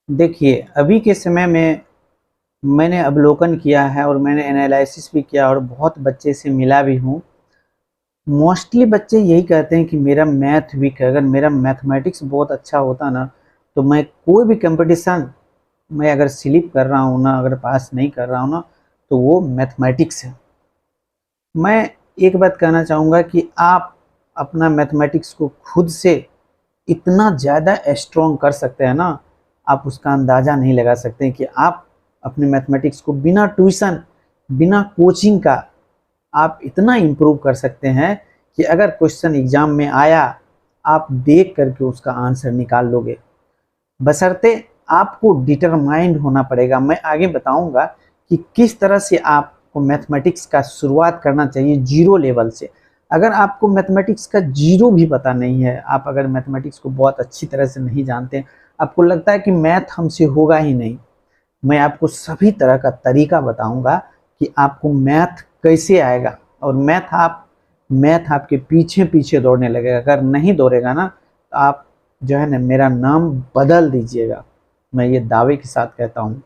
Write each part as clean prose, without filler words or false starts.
देखिए, अभी के समय में मैंने अवलोकन किया है और मैंने एनालिसिस भी किया और बहुत बच्चे से मिला भी हूँ। मोस्टली बच्चे यही कहते हैं कि मेरा मैथ वीक है। अगर मेरा मैथमेटिक्स बहुत अच्छा होता ना, तो मैं कोई भी कंपटीशन मैं अगर स्लिप कर रहा हूँ ना, अगर पास नहीं कर रहा हूँ ना, तो वो मैथमेटिक्स है। मैं एक बात कहना चाहूँगा कि आप अपना मैथमेटिक्स को खुद से इतना ज़्यादा स्ट्रॉन्ग कर सकते हैं ना, आप उसका अंदाज़ा नहीं लगा सकते कि आप अपने मैथमेटिक्स को बिना ट्यूशन, बिना कोचिंग का आप इतना इम्प्रूव कर सकते हैं कि अगर क्वेश्चन एग्जाम में आया, आप देख करके उसका आंसर निकाल लोगे। बशर्ते आपको डिटरमाइंड होना पड़ेगा। मैं आगे बताऊंगा कि किस तरह से आपको मैथमेटिक्स का शुरुआत करना चाहिए जीरो लेवल से। अगर आपको मैथमेटिक्स का जीरो भी पता नहीं है, आप अगर मैथमेटिक्स को बहुत अच्छी तरह से नहीं जानते, आपको लगता है कि मैथ हमसे होगा ही नहीं, मैं आपको सभी तरह का तरीका बताऊंगा कि आपको मैथ कैसे आएगा। और मैथ आपके पीछे पीछे दौड़ने लगेगा। अगर नहीं दौड़ेगा ना, तो आप जो है ना, मेरा नाम बदल दीजिएगा। मैं ये दावे के साथ कहता हूँ।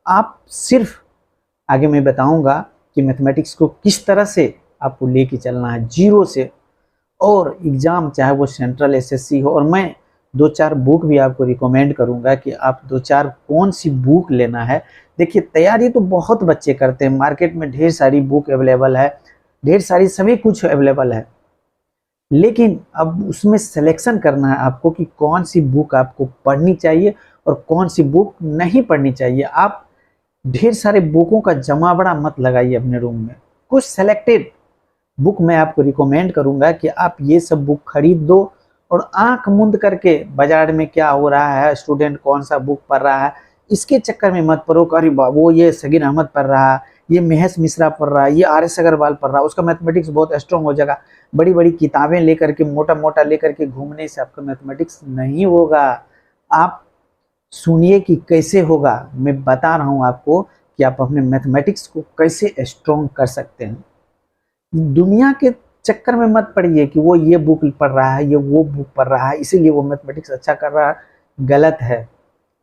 आप सिर्फ आगे मैं बताऊंगा कि मैथमेटिक्स को किस तरह से आपको लेके चलना है जीरो से। और एग्ज़ाम चाहे वो सेंट्रल एसएससी हो, और मैं दो चार बुक भी आपको रिकमेंड करूंगा कि आप दो चार कौन सी बुक लेना है। देखिए, तैयारी तो बहुत बच्चे करते हैं, मार्केट में ढेर सारी बुक अवेलेबल है, ढेर सारी सभी कुछ अवेलेबल है, लेकिन अब उसमें सिलेक्शन करना है आपको कि कौन सी बुक आपको पढ़नी चाहिए और कौन सी बुक नहीं पढ़नी चाहिए। आप ढेर सारे बुकों का जमावड़ा मत लगाइए अपने रूम में। कुछ सेलेक्टेड बुक मैं आपको रिकमेंड करूंगा कि आप ये सब बुक खरीद दो, और आंख मूंद करके बाजार में क्या हो रहा है, स्टूडेंट कौन सा बुक पढ़ रहा है, इसके चक्कर में मत पढ़ो। अरे वो ये सगीर अहमद पढ़ रहा है, ये महेश मिश्रा पढ़ रहा है, ये आर एस अग्रवाल पढ़ रहा है, उसका मैथमेटिक्स बहुत स्ट्रांग हो जाएगा। बड़ी बड़ी किताबें लेकर के, मोटा मोटा लेकर के घूमने से आपका मैथमेटिक्स नहीं होगा। आप सुनिए कि कैसे होगा। मैं बता रहा हूँ आपको कि आप अपने मैथमेटिक्स को कैसे स्ट्रांग कर सकते हैं। दुनिया के चक्कर में मत पड़िए कि वो ये बुक पढ़ रहा है, ये वो बुक पढ़ रहा है, इसीलिए वो मैथमेटिक्स अच्छा कर रहा है। गलत है।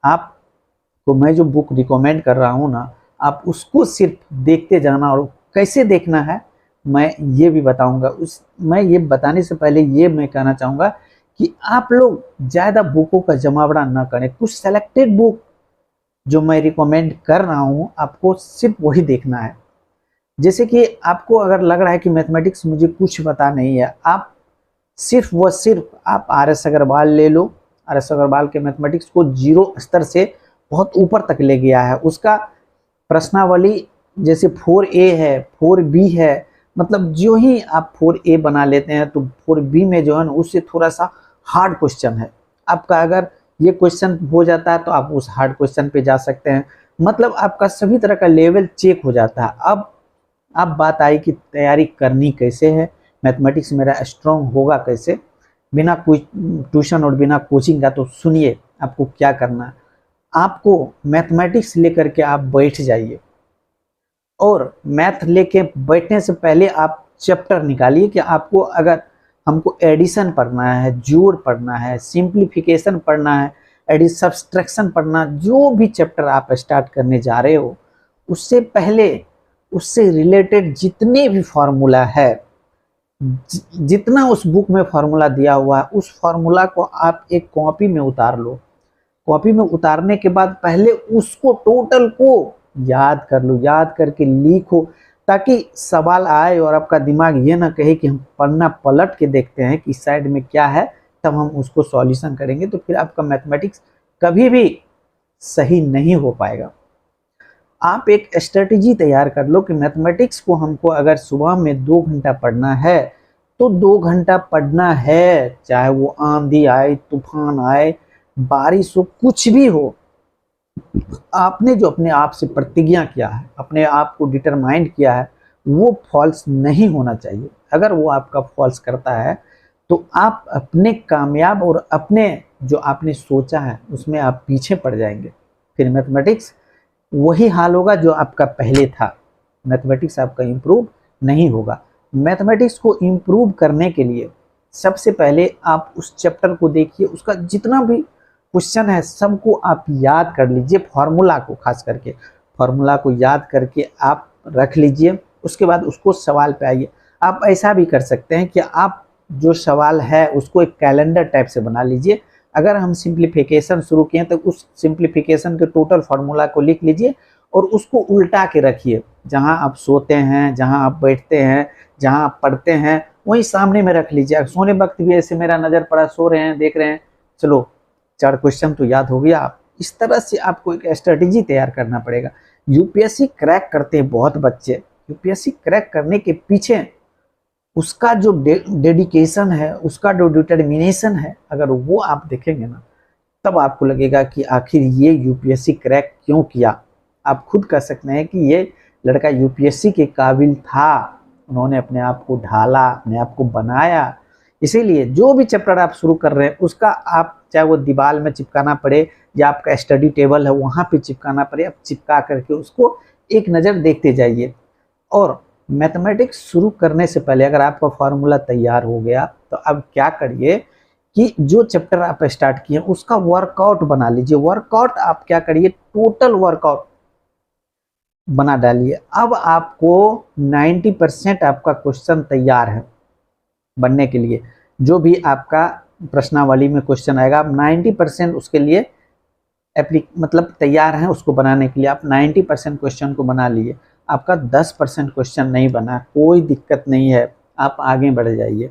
आपको मैं जो बुक रिकमेंड कर रहा हूँ ना, आप उसको सिर्फ देखते जाना। और कैसे देखना है मैं ये भी बताऊंगा। मैं ये बताने से पहले ये मैं कहना चाहूँगा कि आप लोग ज़्यादा बुकों का जमावड़ा ना करें। कुछ सेलेक्टेड बुक जो मैं रिकमेंड कर रहा हूँ, आपको सिर्फ वही देखना है। जैसे कि आपको अगर लग रहा है कि मैथमेटिक्स मुझे कुछ पता नहीं है, आप सिर्फ आप आर एस अग्रवाल ले लो। आर एस अग्रवाल के मैथमेटिक्स को जीरो स्तर से बहुत ऊपर तक ले गया है। उसका प्रश्नावली जैसे 4A है, 4B है, मतलब जो ही आप 4A बना लेते हैं, तो 4B में जो है ना, उससे थोड़ा सा हार्ड क्वेश्चन है। आपका अगर ये क्वेश्चन हो जाता है तो आप उस हार्ड क्वेश्चन पे जा सकते हैं। मतलब आपका सभी तरह का लेवल चेक हो जाता है। अब बात आई कि तैयारी करनी कैसे है, मैथमेटिक्स मेरा स्ट्रांग होगा कैसे बिना कोई ट्यूशन और बिना कोचिंग का। तो सुनिए आपको क्या करना है। आपको मैथमेटिक्स लेकर के आप बैठ जाइए, और मैथ लेके बैठने से पहले आप चैप्टर निकालिए कि आपको, अगर हमको एडिशन पढ़ना है, जोड़ पढ़ना है, सिंप्लीफिकेशन पढ़ना है, सब्सट्रैक्शन पढ़ना, जो भी चैप्टर आप स्टार्ट करने जा रहे हो, उससे पहले उससे रिलेटेड जितने भी फार्मूला है, जितना उस बुक में फार्मूला दिया हुआ है, उस फार्मूला को आप एक कॉपी में उतार लो। कॉपी में उतारने के बाद पहले उसको टोटल को याद कर लो, याद करके लिखो, ताकि सवाल आए और आपका दिमाग ये ना कहे कि हम पन्ना पलट के देखते हैं कि इस साइड में क्या है, तब हम उसको सॉल्यूशन करेंगे। तो फिर आपका मैथमेटिक्स कभी भी सही नहीं हो पाएगा। आप एक स्ट्रेटेजी तैयार कर लो कि मैथमेटिक्स को हमको अगर सुबह में 2 घंटा पढ़ना है, तो 2 घंटा पढ़ना है, चाहे वो आंधी आए, तूफान आए, बारिश हो, कुछ भी हो। आपने जो अपने आप से प्रतिज्ञा किया है, अपने आप को डिटरमाइंड किया है, वो फॉल्स नहीं होना चाहिए। अगर वो आपका फॉल्स करता है, तो आप अपने कामयाब और अपने जो आपने सोचा है उसमें आप पीछे पड़ जाएंगे। फिर मैथमेटिक्स वही हाल होगा जो आपका पहले था। मैथमेटिक्स आपका इम्प्रूव नहीं होगा। मैथमेटिक्स को इम्प्रूव करने के लिए सबसे पहले आप उस चैप्टर को देखिए, उसका जितना भी क्वेश्चन है सबको आप याद कर लीजिए, फार्मूला को, खास करके फार्मूला को याद करके आप रख लीजिए। उसके बाद उसको सवाल पे आइए। आप ऐसा भी कर सकते हैं कि आप जो सवाल है उसको एक कैलेंडर टाइप से बना लीजिए। अगर हम सिंप्लीफिकेशन शुरू किए तो उस सिंप्लीफिकेशन के टोटल फार्मूला को लिख लीजिए और उसको उल्टा के रखिए। जहां आप सोते हैं, जहां आप बैठते हैं, जहां आप पढ़ते हैं, वहीं सामने में रख लीजिए। सोने वक्त भी ऐसे मेरा नज़र पड़ा, सो रहे हैं, देख रहे हैं, चलो 4 क्वेश्चन तो याद हो गया। इस तरह से आपको एक स्ट्रेटेजी तैयार करना पड़ेगा। यूपीएससी क्रैक करते हैं बहुत बच्चे। यूपीएससी क्रैक करने के पीछे उसका जो डेडिकेशन है, उसका जो डिटर्मिनेशन है, अगर वो आप देखेंगे ना, तब आपको लगेगा कि आखिर ये यूपीएससी क्रैक क्यों किया। आप खुद कह सकते हैं कि ये लड़का यूपीएससी के काबिल था, उन्होंने अपने आप को ढाला, अपने आप को बनाया। इसीलिए जो भी चैप्टर आप शुरू कर रहे हैं उसका आप, चाहे वो दीवार में चिपकाना पड़े या आपका स्टडी टेबल है वहाँ पे चिपकाना पड़े, आप चिपका करके उसको एक नज़र देखते जाइए। और मैथमेटिक्स शुरू करने से पहले अगर आपका फार्मूला तैयार हो गया तो अब क्या करिए कि जो चैप्टर आप स्टार्ट किए उसका वर्कआउट बना लीजिए। वर्कआउट आप क्या करिए, टोटल वर्कआउट बना डालिए। अब आपको 90% आपका क्वेश्चन तैयार है बनने के लिए। जो भी आपका प्रश्नावली में क्वेश्चन आएगा, आप 90% उसके लिए मतलब तैयार हैं उसको बनाने के लिए। आप 90% क्वेश्चन को बना लिए। आपका 10% क्वेश्चन नहीं बना, कोई दिक्कत नहीं है, आप आगे बढ़ जाइए।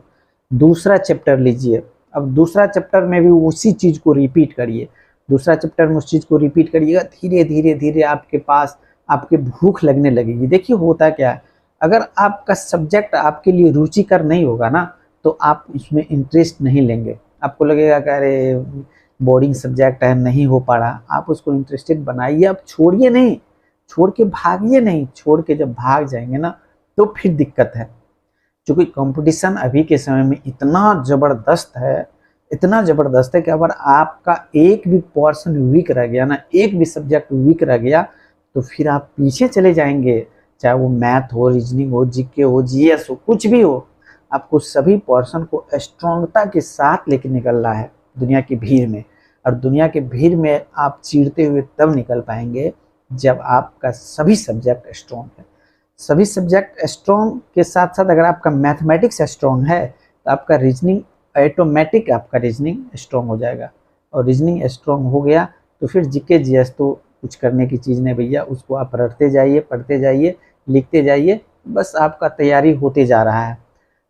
दूसरा चैप्टर लीजिए। अब दूसरा चैप्टर में भी उसी चीज़ को रिपीट करिए। दूसरा चैप्टर में उस चीज़ को रिपीट करिएगा। धीरे धीरे धीरे आपके पास आपके भूख लगने लगेगी। देखिए होता क्या है, अगर आपका सब्जेक्ट आपके लिए रुचिकर नहीं होगा ना, तो आप इसमें इंटरेस्ट नहीं लेंगे। आपको लगेगा कि अरे बोर्डिंग सब्जेक्ट है, नहीं हो पा रहा। आप उसको इंटरेस्टेड बनाइए। आप छोड़िए नहीं, छोड़ के भागिए नहीं। छोड़ के जब भाग जाएंगे ना तो फिर दिक्कत है। क्योंकि कंपटीशन अभी के समय में इतना ज़बरदस्त है, इतना ज़बरदस्त है कि अगर आपका एक भी पोर्शन वीक रह गया ना, एक भी सब्जेक्ट वीक रह गया, तो फिर आप पीछे चले जाएंगे। चाहे वो मैथ हो, रीजनिंग हो, जीके हो, जीएस हो, कुछ भी हो, आपको सभी पोर्शन को स्ट्रॉन्गता के साथ लेके निकलना है दुनिया की भीड़ में। और दुनिया के भीड़ में आप चीरते हुए तब निकल पाएंगे जब आपका सभी सब्जेक्ट स्ट्रॉन्ग है। सभी सब्जेक्ट स्ट्रॉन्ग के साथ साथ अगर आपका मैथमेटिक्स स्ट्रॉन्ग है तो आपका रीजनिंग ऑटोमेटिक, आपका रीजनिंग स्ट्रॉन्ग हो जाएगा। और रीजनिंग स्ट्रॉन्ग हो गया तो फिर जीके जीएस तो कुछ करने की चीज़ नहीं भैया। उसको आप रटते जाइए, पढ़ते जाइए, लिखते जाइए, बस आपका तैयारी होते जा रहा है।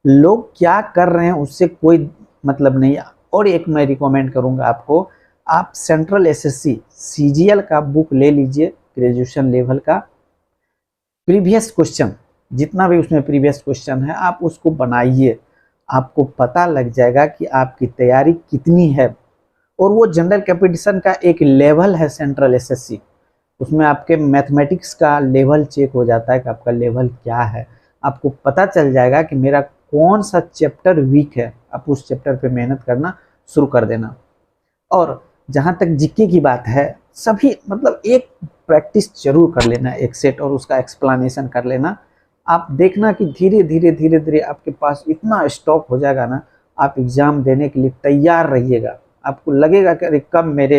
लोग क्या कर रहे हैं उससे कोई मतलब नहीं। और एक मैं रिकमेंड करूँगा आपको, आप सेंट्रल एसएससी सीजीएल का बुक ले लीजिए, ग्रेजुएशन लेवल का। प्रीवियस क्वेश्चन जितना भी उसमें प्रीवियस क्वेश्चन है आप उसको बनाइए। आपको पता लग जाएगा कि आपकी तैयारी कितनी है। और वो जनरल कंपटीशन का एक लेवल है सेंट्रल एसएससी, उसमें आपके मैथमेटिक्स का लेवल चेक हो जाता है कि आपका लेवल क्या है। आपको पता चल जाएगा कि मेरा कौन सा चैप्टर वीक है। आप उस चैप्टर पे मेहनत करना शुरू कर देना। और जहाँ तक जीके की बात है, सभी मतलब एक प्रैक्टिस जरूर कर लेना, एक सेट, और उसका एक्सप्लेनेशन कर लेना। आप देखना कि धीरे धीरे धीरे धीरे आपके पास इतना स्टॉक हो जाएगा ना, आप एग्ज़ाम देने के लिए तैयार रहिएगा। आपको लगेगा कि अरे कब मेरे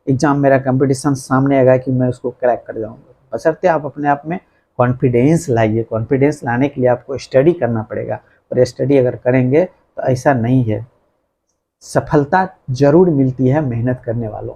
एग्ज़ाम, मेरा कंपटीशन सामने आएगा कि मैं उसको क्रैक कर जाऊँगा। बशर्ते आप अपने आप में कॉन्फिडेंस लाइए। कॉन्फिडेंस लाने के लिए आपको स्टडी करना पड़ेगा। और स्टडी अगर करेंगे तो ऐसा नहीं है, सफलता जरूर मिलती है मेहनत करने वालों।